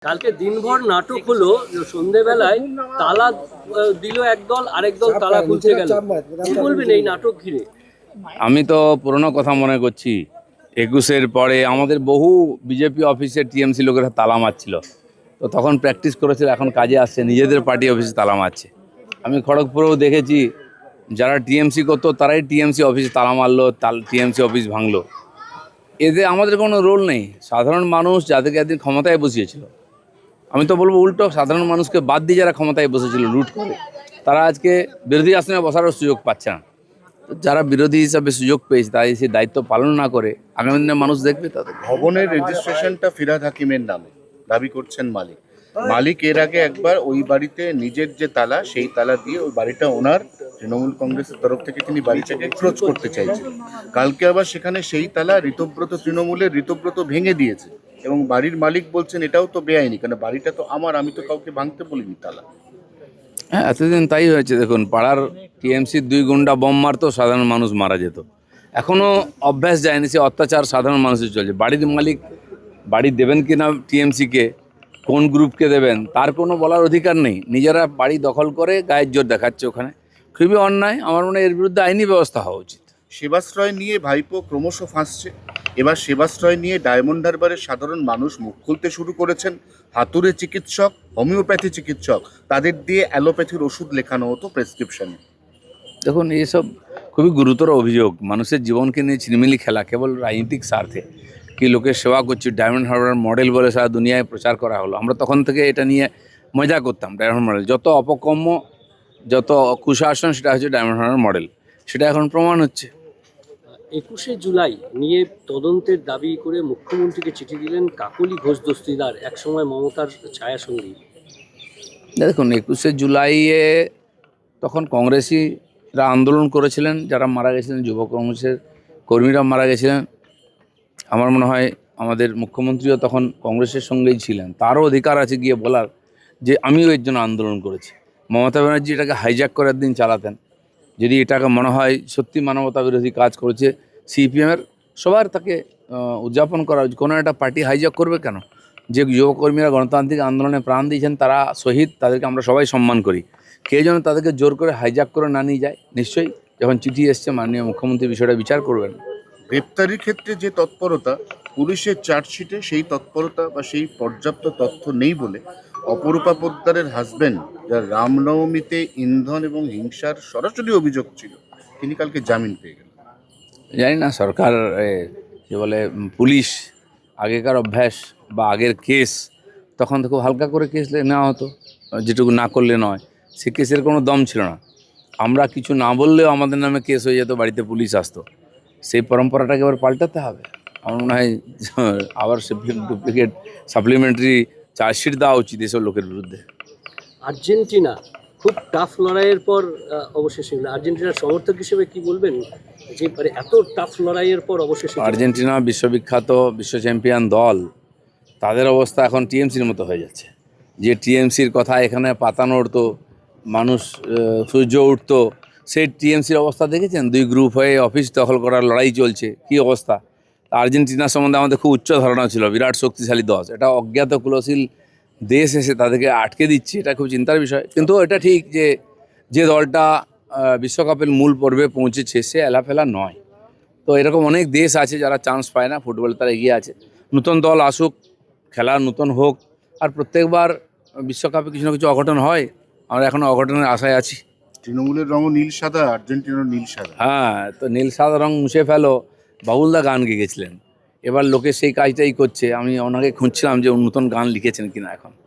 কালকে দিনভর নাটক হলো, সন্ধ্যেবেলায় তালা দিল একদল, আরেক দল তালা খুলতে গেল। কি বলবেন এই নাটক ঘিরে? আমি তো পুরনো কথা মনে করছি। 21-এর পরে আমাদের বহু বিজেপি অফিসে টিএমসি লোকেরা তালা মারছিল, তো তখন প্র্যাকটিস করেছিল, এখন কাজে আসছে, নিজেদের পার্টি অফিসে তালা মারছে। আমি খড়গপুরেও দেখেছি, যারা টিএমসি করতো তারাই টিএমসি অফিসে তালা মারলো, টিএমসি অফিস ভাঙলো। এতে আমাদের কোনো রোল নেই। সাধারণ মানুষ যাদেরকে একদিন ক্ষমতায় বসিয়েছিল, আমি তো বলবো উল্টো, সাধারণ মানুষকে বাদ দিয়ে যারা ক্ষমতায় বসেছিল লুট করে, তারা আজকে বিরোধী আসনে বসারও সুযোগ পাচ্ছে না। যারা বিরোধী হিসাবে সুযোগ পেয়েছে তাই সেই দায়িত্ব পালন না করে আগামী দিনে মানুষ দেখবে তাদের। ভবনের রেজিস্ট্রেশনটা ফিরহাদ হাকিমের নামে দাবি করছেন মালিক। মালিক এর আগে একবার ওই বাড়িতে নিজের যে তালা, সেই তালা দিয়ে ওই বাড়িটা ওনার তৃণমূল কংগ্রেসের তরফ থেকে তিনি বাড়িটাকে ক্লোজ করতে চাইছিলেন। কালকে আবার সেখানে সেই তালা ঋতব্রত, তৃণমূলের ঋতব্রত ভেঙে দিয়েছে এবং বাড়ির মালিক বলছেন এটাও তো বেআইনি, কারণ বাড়িটা তো আমার, আমি তো কাউকে ভাঙতে বলিনি তালা। হ্যাঁ, এতদিন তাই হয়েছে। দেখুন, পাড়ার টিএমসির 2 গুন্ডা বোম মারতো, সাধারণ মানুষ মারা যেত। এখনও অভ্যাস যায়নি, সে অত্যাচার সাধারণ মানুষের চলছে। বাড়ির মালিক বাড়ি দেবেন কি না টিএমসিকে, কোন গ্রুপকে দেবেন, তার কোনো বলার অধিকার নেই। নিজেরা বাড়ি দখল করে গায়ের জোর দেখাচ্ছে ওখানে, খুবই অন্যায়। আমার মনে হয় এর বিরুদ্ধে আইনি ব্যবস্থা হওয়া উচিত। সেবাশ্রয় নিয়ে ভাইপো ক্রমশ ফাঁসছে। এবার সেবাশ্রয় নিয়ে ডায়মন্ড হারবারের সাধারণ মানুষ মুখ খুলতে শুরু করেছেন। হাতুড়ে চিকিৎসক, হোমিওপ্যাথি চিকিৎসক, তাদের দিয়ে অ্যালোপ্যাথির ওষুধ লেখানো হতো প্রেসক্রিপশনে। দেখুন, এইসব খুবই গুরুতর অভিযোগ। মানুষের জীবনকে নিয়ে ছিনিমিনি খেলা কেবল রাজনৈতিক স্বার্থে। কি লোকের সেবা করছি, ডায়মন্ড হারবার মডেল বলে সারা দুনিয়ায় প্রচার করা হলো। আমরা তখন থেকে এটা নিয়ে মজা করতাম। ডায়মন্ড মডেল যত অপকর্ম, যত কুশাসন, সেটা হচ্ছে ডায়মন্ড হারবার মডেল। সেটা এখন প্রমাণ হচ্ছে। 21শে জুলাই নিয়ে তদন্তের দাবি করে মুখ্যমন্ত্রীকে চিঠি দিলেন কাকলি ঘোষ দস্তিদার, একসময় মমতার ছায়াসঙ্গী। দেখুন, 21শে জুলাইয়ে তখন কংগ্রেসিরা আন্দোলন করেছিলেন, যারা মারা গেছিলেন যুব কংগ্রেসের কর্মীরা মারা গেছিলেন। আমার মনে হয় আমাদের মুখ্যমন্ত্রীও তখন কংগ্রেসের সঙ্গেই ছিলেন। তারও অধিকার আছে গিয়ে বলার যে আমিও এর জন্য আন্দোলন করেছি। মমতা ব্যানার্জি এটাকে হাইজ্যাক করার দিন চালাতেন। যদি এটাকে মনে হয় সত্যি মানবতা বিরোধী কাজ করেছে, সিপিএমের সবার তাকে উদযাপন করা উচিত। কোনো একটা পার্টি হাইজ্যাক করবে কেন? যে যুবকর্মীরা গণতান্ত্রিক আন্দোলনে প্রাণ দিয়েছেন, তারা শহীদ, তাদেরকে আমরা সবাই সম্মান করি। কে যেন তাদেরকে জোর করে হাইজ্যাক করে না নিয়ে যায়। নিশ্চয়ই যখন চিঠি এসছে, মাননীয় মুখ্যমন্ত্রী বিষয়টা বিচার করবেন। গ্রেপ্তারির ক্ষেত্রে যে তৎপরতা, পুলিশের চার্জশিটে সেই তৎপরতা বা সেই পর্যাপ্ত তথ্য নেই বলে অপরূপা পোদ্দারের হাজবেন্ড, যার রামনবমীতে ইন্ধন এবং হিংসার সরাসরি অভিযোগ ছিল, তিনি কালকে জামিন পেয়ে গেলেন। জানি না সরকার কী বলে, পুলিশ আগেকার অভ্যাস বা আগের কেস, তখন তো খুব হালকা করে কেস নেওয়া হতো, যেটুকু না করলে নয়। সে কেসের কোনো দম ছিল না। আমরা কিছু না বললেও আমাদের নামে কেস হয়ে যেত, বাড়িতে পুলিশ আসতো। সেই পরম্পরাটাকে এবার পাল্টাতে হবে। আমার মনে হয় আবার ডুপ্লিকেট সাপ্লিমেন্টারি চার্জশিট দেওয়া উচিত এসব লোকের বিরুদ্ধে। আর্জেন্টিনা খুব টাফ লড়াইয়ের পর অবশেষে, আর্জেন্টিনার সমর্থক হিসেবে কি বলবেন যে এত টাফ লড়াইয়ের পর অবশেষে? আর্জেন্টিনা বিশ্ববিখ্যাত, বিশ্ব চ্যাম্পিয়ন দল, তাদের অবস্থা এখন টিএমসির মতো হয়ে যাচ্ছে। যে টিএমসির কথা এখানে পাতা নড়তো, মানুষ সূর্য উঠতো, সেই টিএমসির অবস্থা দেখেছেন? 2 গ্রুপ হয়ে অফিস দখল করার লড়াই চলছে, কি অবস্থা। আর্জেন্টিনার সম্বন্ধে আমাদের খুব উচ্চ ধারণা ছিল, বিরাট শক্তিশালী দল। এটা অজ্ঞাত কুলশীল দেশ এসে তাদেরকে আটকে দিচ্ছে, এটা খুব চিন্তার বিষয়। কিন্তু এটা ঠিক যে যে দলটা বিশ্বকাপের মূল পর্বে পৌঁছেছে, সে এলাফেলা নয়। তো এরকম অনেক দেশ আছে যারা চান্স পায় না, ফুটবলে তারা এগিয়ে আছে। নতুন দল আসুক, খেলা নতুন হোক, আর প্রত্যেকবার বিশ্বকাপে কিছু না কিছু অঘটন হয়। আমরা এখন অঘটনের আশায় আছি। তৃণমূলের রঙও নীল সাদা, আর্জেন্টিনার নীল সাদা। হ্যাঁ, তো নীল সাদা রং মুছে ফেলো, বাবুলদা গান গেয়েছিলেন। এবার লোকে সেই কাজটাই করছে। আমি ওনাকে খুঁজছিলাম যে নতুন গান লিখেছেন কিনা এখন।